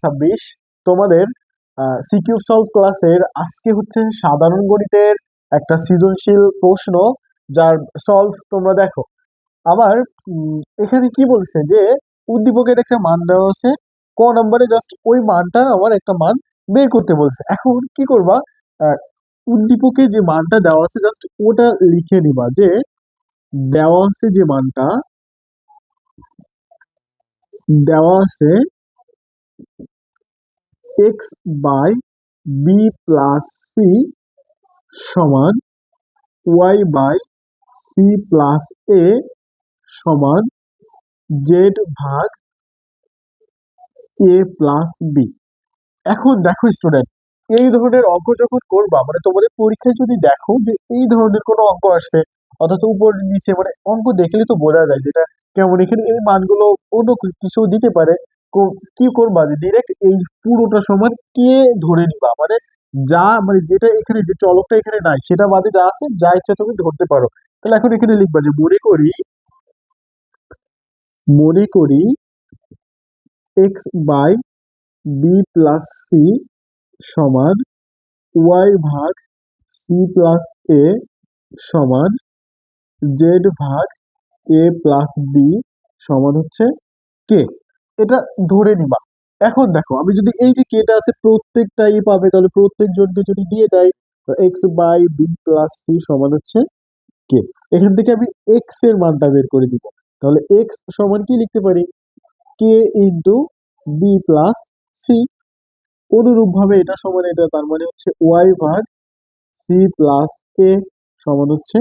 26 তোমাদের CQ solve ক্লাসের আজকে হচ্ছে সাধারণ গণিতের একটা সৃজনশীল প্রশ্ন যার সলভ তোমরা দেখো। আবার এখানে কি বলছে যে উদ্দীপকের একটা মান দেওয়া আছে, ক নম্বরে জাস্ট ওই মানটার আমার একটা মান বের করতে বলছে। এখন কি করবা, আহ, উদ্দীপকে যে মানটা দেওয়া আছে জাস্ট ওটা লিখে নিবা, যে দেওয়া আছে যে মানটা দেওয়া আছে X by B plus C সমান Y by C plus A সমান জেড ভাগ এ প্লাস বি। এখন দেখো স্টুডেন্ট, এই ধরনের অঙ্ক যখন করবা, মানে তোমাদের পরীক্ষায় যদি দেখো যে এই ধরনের কোনো অঙ্ক আসছে, অর্থাৎ উপর নিচে, মানে অঙ্ক দেখলে তো বোঝা যায় যেটা কেমন। এখানে এই মানগুলো অন্য কিছু দিতে পারে। কি করবা, যে ডিরেক্ট এই পুরোটা সমান কে ধরে নিবা, মানে যা, মানে যেটা এখানে যে চলকটা এখানে নাই সেটা বাদে যা আছে যা ইচ্ছা তুমি ধরতে পারো। তাহলে এখন এখানে লিখবা যে মনে করি X by B plus C সমান ওয়াই ভাগ সি প্লাস এ সমান জেড ভাগ এ প্লাস বি সমান হচ্ছে কে। এটা ধরে নিবা। এখন দেখো, আমি যদি এই যে কেটা আছে প্রত্যেকটাই পাবে, তাহলে প্রত্যেক জনকে যদি দিয়ে দেয়, তো X by B plus C সমান হচ্ছে কে। এখান থেকে আমি এক্স এর মানটা বের করে দিব। তাহলে এক্স সমান কি লিখতে পারি, K into B plus C. অনুরূপ ভাবে এটা সমান এটা, তার মানে হচ্ছে ওয়াই ভাগ সি প্লাস এ সমান হচ্ছে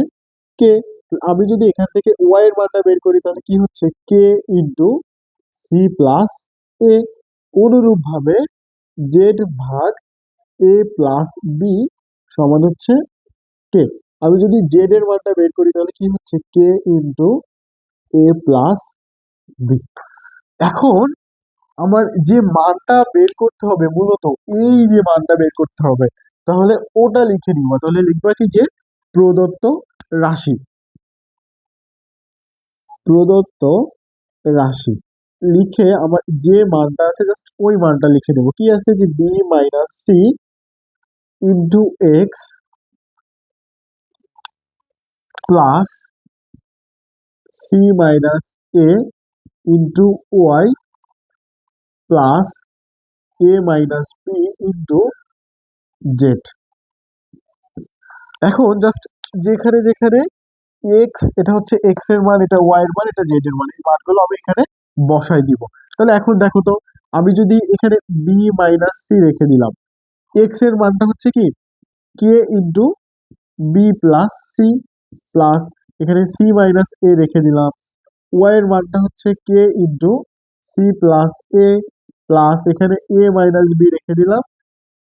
কে। আমি যদি এখান থেকে ওয়াই এর মানটা বের করি, তাহলে কি হচ্ছে কে ইন্টু সি প্লাস এ। অনুরূপ ভাবে জেড ভাগ এ প্লাস বি সমান হচ্ছে কে। আমি যদি জেড এর মানটা বের করি, তাহলে কি হচ্ছে K into A plus B. এখন আমার যে মানটা বের করতে হবে, মূলত এই যে মানটা বের করতে হবে, তাহলে ওটা লিখে নিবা। তাহলে লিখবা কি, যে প্রদত্ত রাশি, প্রদত্ত রাশি লিখে আমার যে মানটা আছে জাস্ট ওই মানটা লিখে নেবো। কি আছে, যে B minus C into X plus C minus A into Y plus A minus B into Z. এখন জাস্ট যেখানে যেখানে এক্স, এটা হচ্ছে এক্স এর মান, এটা ওয়াই এর মান, এটা জেড এর মান, এই মানগুলো আমি এখানে বসাই দিব। তাহলে এখন দেখো তো, আমি যদি এখানে বি মাইনাস সি রেখে দিলাম, এক্স এর মানটা হচ্ছে কি K into B plus C plus এখানে সি মাইনাস এ রেখে দিলাম, ওয়াই এর মানটা হচ্ছে K into C plus A plus এখানে এ মাইনাস বি রেখে দিলাম,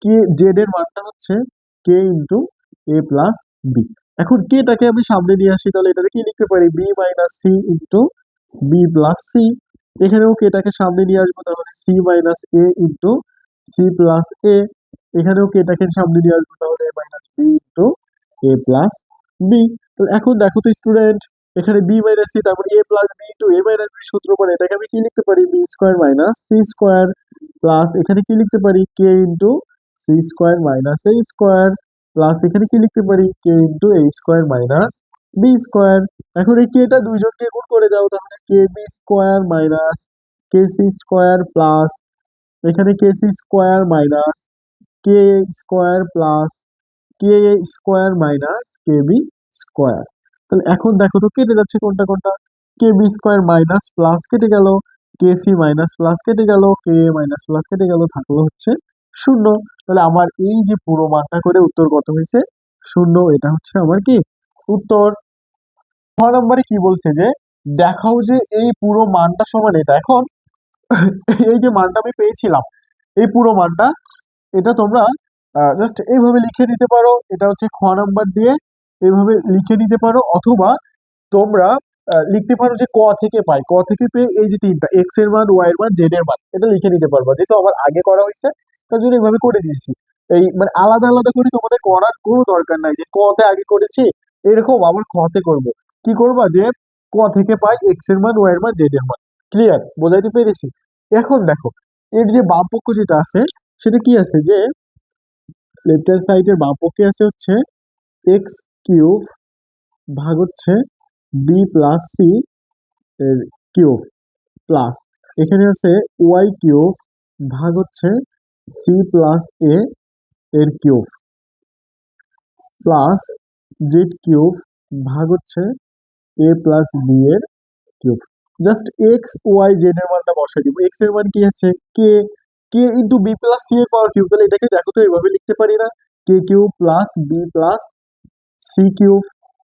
কে জেড এর মানটা হচ্ছে K into A plus B. এখন কেটাকে আমি সামনে নিয়ে আসি, তাহলে এটাকে কি লিখতে পারি, B minus C into B plus C. এখানেও কেটাকে সামনে নিয়ে আসবো, তাহলে C minus A into C plus A. এখানেও কেটাকে সামনে নিয়ে আসবো, তাহলে A minus B into A plus B. তো এখন দেখো তো স্টুডেন্ট, এখানে বি মাইনাস সি, তারপর A plus B into A minus B সূত্র করে এটাকে আমি কি লিখতে পারি, B square minus C square plus এখানে কি লিখতে পারি, K into C square minus A square plus এখানে কি লিখতে পারি, K into A square minus B square. এখন এই কেটা দুইজনকে গুণ করে দাও, তাহলে K B square minus K C square plus এখানে K C square minus K square plus কে স্কোয়ার মাইনাস কে বি স্কোয়ার। তাহলে এখন দেখো তো কেটে যাচ্ছে কোনটা কোনটা, কে বি স্কোয়ার মাইনাস প্লাস কেটে গেল, কে সি মাইনাস প্লাস কেটে গেল, কে মাইনাস প্লাস কেটে গেল, থাকলো হচ্ছে শূন্য। তাহলে আমার এই যে পুরো মানটা করে উত্তর কত হয়েছে, শূন্য। এটা হচ্ছে আমার কি উত্তর। খ নম্বরে কি বলছে, যে দেখাও যে এই পুরো মানটা সমান এটা। এখন এই যে মানটা আমি পেয়েছিলাম, এই পুরো মানটা, এটা তোমরা জাস্ট এইভাবে লিখে নিতে পারো। এটা হচ্ছে খ নাম্বার দিয়ে এইভাবে লিখে নিতে পারো, অথবা তোমরা লিখতে পারো যে ক থেকে পাই, ক থেকে পেয়ে এই যে তিনটা এক্স এর মান, ওয়াই এর মান, জেড এর মান, এটা লিখে নিতে পারবা। যেহেতু আমার আগে করা হয়েছে তার জন্য এইভাবে করে দিয়েছি। এই মানে আলাদা আলাদা করে তোমাদের করার কোনো দরকার নাই, যে ক তে আগে করেছি এরকম আবার খ তে করবো। কি করবা, যে ক থেকে পাই এক্স এর মান, ওয়াই এর মান, জেড এর মান। ক্লিয়ার, বোঝাইতে পেরেছি? এখন দেখো, এর যে বাম পক্ষ যেটা আছে সেটা কি আছে, যে লেফট হ্যান্ড সাইডের বাম পক্ষে আছে হচ্ছে এক্স কিউব ভাগ হচ্ছে বি প্লাস সি এর কিউব, প্লাস এখানে আছে ওয়াই কিউব ভাগ হচ্ছে সি প্লাস এ এর কিউব, প্লাস জেড কিউব ভাগ হচ্ছে এ প্লাস বি এর cube. Just X Y Z এর মানটা বসাই দিব। এক্স এর মান কি আছে, K, K into B plus C এর পাওয়ার কিউব। তাহলে এটাকে দেখো তো এইভাবে লিখতে পারি না, K cube plus B plus C cube.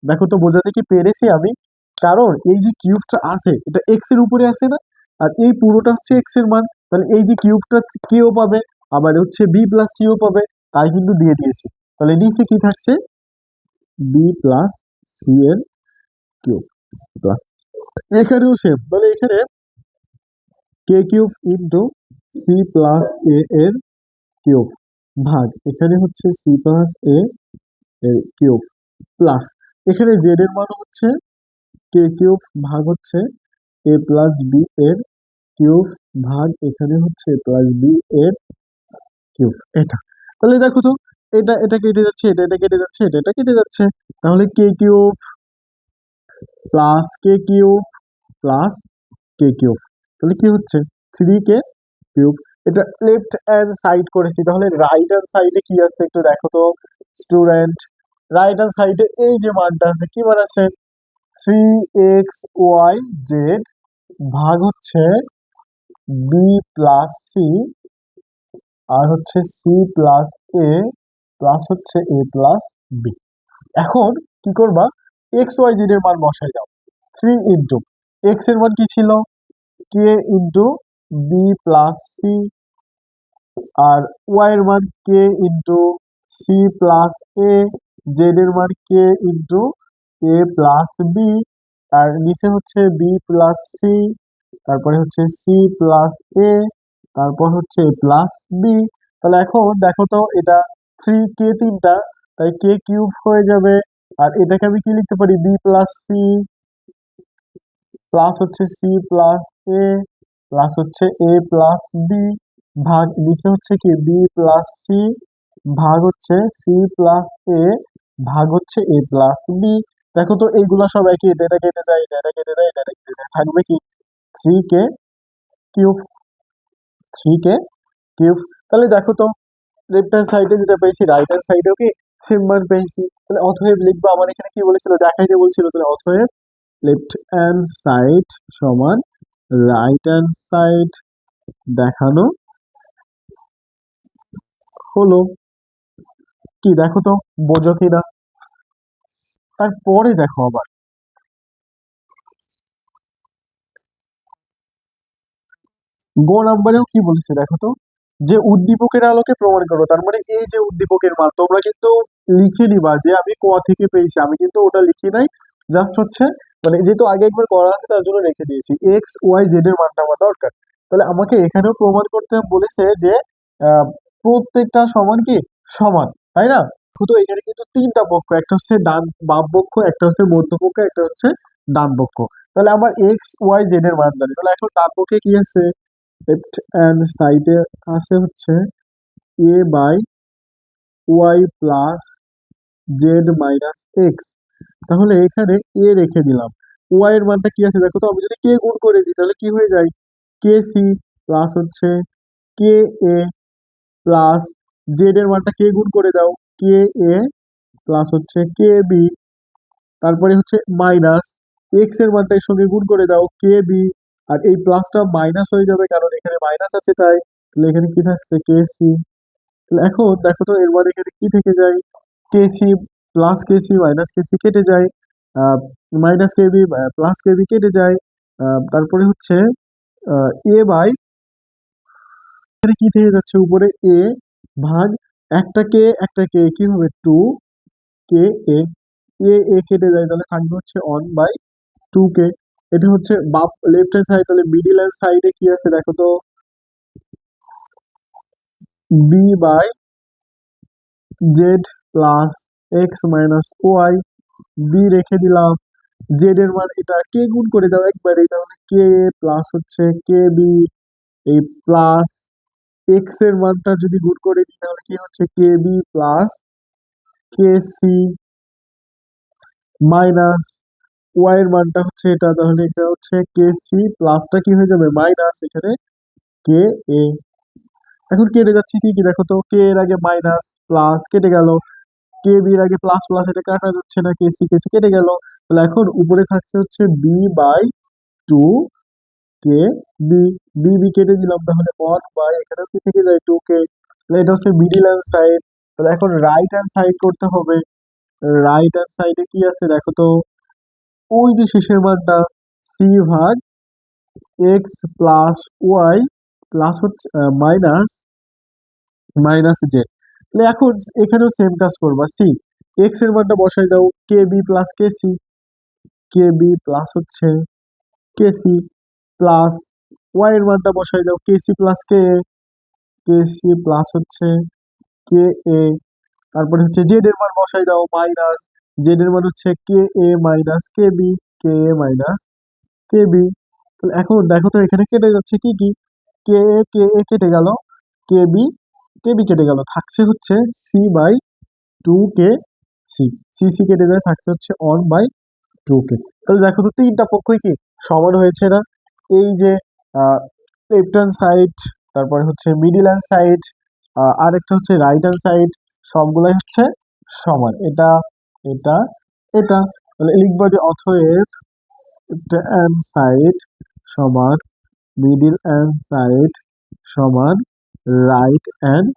দেখো তো বোঝাতে কি পেরেছি আমি? কারণ এই যে কিউবটা আছে এটা এক্স এর উপরে আছে না, আর এই পুরোটা হচ্ছে এক্স এর মান, তাহলে এই যে কিউবটা কেও পাবে, আবার হচ্ছে বি প্লাস সিও পাবে, তাই কিন্তু দিয়ে দিয়েছি। তাহলে নিচে কি থাকছে, বি প্লাস সি এর কিউব প্লাস, এখানেও সেম, তাহলে এখানে K cube into C plus এ এর কিউব ভাগ এখানে হচ্ছে সি প্লাস এ এর কিউব, প্লাস এখানে জেড এর মান হচ্ছে কে কিউব ভাগ হচ্ছে এ প্লাস বি এর কিউব ভাগ এখানে হচ্ছে এ প্লাস বি এর কিউব, এটা। তাহলে দেখো তো এটা এটা কেটে যাচ্ছে, এটা কেটে যাচ্ছে, এটা কেটে যাচ্ছে, তাহলে কে কিউব প্লাস কে কিউব প্লাস কে কিউব, তাহলে কি হচ্ছে 3 কে কিউব। এটা লেফট হ্যান্ড সাইড করেছি, তাহলে রাইট হ্যান্ড সাইডে কি আছে একটু দেখো তো স্টুডেন্ট। রাইট হ্যান্ড সাইডে এই যে মানটা আছে, কি মান আছে, 3xy z ভাগ হচ্ছে বি প্লাস সি আর হচ্ছে সি প্লাস এ প্লাস হচ্ছে এ প্লাস বি। এখন কি করবা, এক্স ওয়াই জেড এর মান বসাই দাও। 3 ইন্টু এক্স এর মান কি ছিল, কে ইন্টু বি প্লাস সি, আর ওয়াই এর মান কে ইন্টু সি প্লাস এ, জেড এর মান কে ইন্টু এ প্লাস বি, আর নিচে হচ্ছে বি প্লাস সি, তারপরে হচ্ছে সি প্লাস এ, তারপর হচ্ছে এ প্লাস বি। তাহলে এখন দেখো তো এটা 3 কে তিনটা, তাই কে কিউব হয়ে যাবে, আর এটাকে আমি কি লিখতে পারি, বি প্লাস সি প্লাস হচ্ছে সি প্লাস এ প্লাস হচ্ছে এ প্লাস বি ভাগ নিচে হচ্ছে কি বি প্লাস সি ভাগ হচ্ছে সি প্লাস এ ভাগ হচ্ছে এ প্লাস বি। দেখো তো এইগুলা সব একই, এটা কেটে যায়, এটা কেটে যায়, এটা কেটে যায়, থাকবে কি 3 কে কিউব, 3 কে কিউব। তাহলে দেখো তো লেফট হ্যান্ড সাইডে যেটা পেয়েছি রাইট হ্যান্ড সাইডেও কি সেম মান পেয়েছি, তাহলে অতএব লিখবো, আমার এখানে কি বলেছিল দেখাইতে বলছিল, তাহলে অতএব লেফট হ্যান্ড সাইড সমান রাইট হ্যান্ড সাইড দেখানো হলো। কি দেখো তো বোঝো কিনা? তারপরে দেখো আবার গো নাম্বারেও কি বলেছে দেখো তো, যে উদ্দীপকের আলোকে প্রমাণ করো। তার মানে এই যে উদ্দীপকের মান তোমরা কিন্তু লিখে নিবা যে আমি ক থেকে পেয়েছি, আমি কিন্তু ওটা লিখি নাই, জাস্ট হচ্ছে মানে যেহেতু আগে একবার করা আছে তার জন্য রেখে দিয়েছি, এক্স ওয়াই জেড এর মানটা আমার দরকার। তাহলে আমাকে এখানেও প্রমাণ করতে বলেছে যে আহ, প্রত্যেকটা সমান কি সমান, তাই না? তো এখানে কিন্তু তিনটা পক্ষ, একটা হচ্ছে ডান বাম পক্ষ, একটা হচ্ছে মধ্যপক্ষ, একটা হচ্ছে ডান পক্ষ। তাহলে আমার এক্স ওয়াই জেড এর মান জানি, তাহলে এখন ডান পক্ষে কি আছে, লেফট হ্যান্ড সাইডে আছে হচ্ছে A by Y plus Z minus X. তাহলে এখানে এ রেখে দিলাম, ওয়াই এর মানটা কি আছে দেখো তো, আমি যদি কে গুণ করে দিই তাহলে কি হয়ে যায়, কে সি প্লাস হচ্ছে কে এ প্লাস জেড এর মানটা কে গুণ করে দাও, কে এ প্লাস হচ্ছে কে বি, তারপরে হচ্ছে মাইনাস এক্স এর মানটা এর সঙ্গে গুণ করে দাও কে বি, আর এই প্লাসটা মাইনাস হয়ে যাবে কারণ এখানে মাইনাস আছে তাই, তাহলে এখানে কি থাকছে কে সি। তাহলে এখন দেখো তো এর মানে এখানে কি থেকে যায়, কেসি প্লাস কেসি মাইনাস কেসি কেটে যায়, মাইনাস কেবি প্লাস কেবি কেটে যায়, তারপরে হচ্ছে এ বাই এখানে কি থেকে যাচ্ছে উপরে এ ভাগ একটা কে কি হবে 2 কে এ, এ কেটে যায়, তাহলে থাকবে হচ্ছে 1/2 কে। এটা হচ্ছে বাম লেফট হ্যান্ড সাইড, তাহলে মিডিল হ্যান্ড সাইডে কি আছে দেখো তো, B by Z plus X minus Y, B রেখে দিলাম, জেড এর মান এটা কে গুণ করে দাও একবারে, তাহলে কে প্লাস হচ্ছে কে বি এই প্লাস এক্স এর মানটা যদি গুণ করে দিই তাহলে কি হচ্ছে K B plus K C minus Y এর মানটা হচ্ছে এটা, তাহলে এটা হচ্ছে কে সি প্লাসটা কি হয়ে যাবে মাইনাস এখানে কে এ। এখন কেটে যাচ্ছে কি কি দেখো তো, কে এর আগে মাইনাস প্লাস কেটে গেল, কে বি এর আগে প্লাস প্লাস এটা কাটা যাচ্ছে না, কে সি কেটে গেল। তাহলে এখন উপরে থাকছে হচ্ছে B by two K B, B B কেটে দিলাম, তাহলে ওয়ান বাই এখানে কি থেকে যায় টু কে। তাহলে এটা হচ্ছে মিডিল হ্যান্ড সাইড। তাহলে এখন রাইট হ্যান্ড সাইড করতে হবে। রাইট হ্যান্ড সাইডে কি আছে দেখো তো, ওই যে শেষের মানটা সি ভাগ এক্স প্লাস ওয়াই প্লাস হচ্ছে মাইনাস মাইনাস জেড। তাহলে এখন এখানেও সেম কাজ করবা, সি এক্স এর মানটা বসাই দাও K B plus K B plus হচ্ছে কে সি প্লাস ওয়াই এর মানটা বসাই দাও K C plus K C plus হচ্ছে কে এ। তারপরে হচ্ছে জেড এর মান বসাই দাও মাইনাস জেড এর মান হচ্ছে কে এ মাইনাস কে এ মাইনাস কে বি। তাহলে এখন দেখো তো এখানে কেটে যাচ্ছে কি কি, কে এ কেটে গেল, কে বি কেটে গেল, থাকছে হচ্ছে C by two K C, C কেটে যায়, থাকছে হচ্ছে অন বাই টু কে। তাহলে দেখো তো তিনটা পক্ষই কি সমান হয়েছে না। এই যে লেফট হ্যান্ড সাইড, তারপরে হচ্ছে মিডিল হ্যান্ড সাইড, আরেকটা হচ্ছে রাইট হ্যান্ড সাইড, সবগুলাই হচ্ছে সমান, এটা এটা এটা। তাহলে লিখবো যে অতএব হ্যান্ড সাইড সমান মিডিল হ্যান্ড সাইড সমান রাইট হ্যান্ড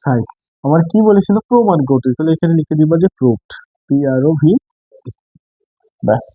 সাইড। আমার কি বলেছিল প্রমাণ করতে, তাহলে এখানে লিখে দিবা যে প্রুভড, PROV, ব্যাস।